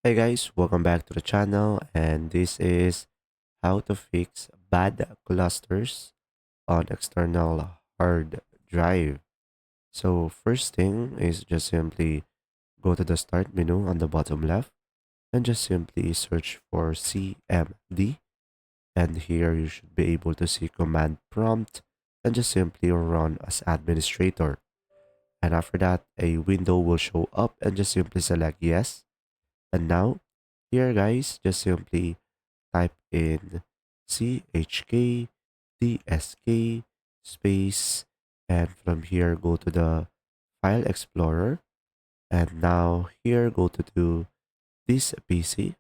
Hey guys, welcome back to the channel, and this is how to fix bad clusters on external hard drive. So first thing is just simply go to the start menu on the bottom left and just simply search for CMD, and here you should be able to see command prompt and just simply run as administrator. And after that, a window will show up and just simply select yes. And now here guys, just simply type in chk tsk space, and from here go to the file explorer, and now here go to this PC,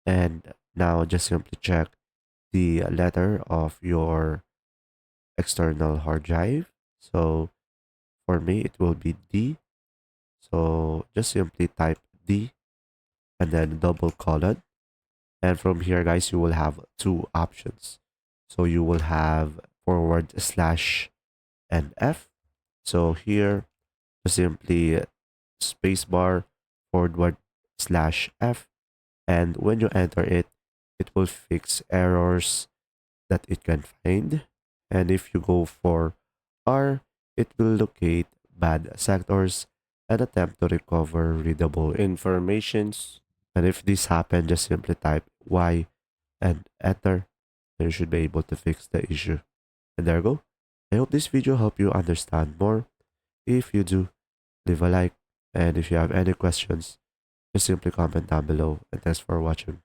and now just simply check the letter of your external hard drive. So for me it will be D, so just simply type D and then double colon. And from here, guys, you will have two options. So you will have forward slash and F. So here, simply spacebar forward slash F. And when you enter it, it will fix errors that it can find. And if you go for R, it will locate bad sectors and attempt to recover readable informations. And if this happens, just simply type Y and enter, then you should be able to fix the issue. And there you go. I hope this video helped you understand more. If you do, leave a like. And if you have any questions, just simply comment down below. And thanks for watching.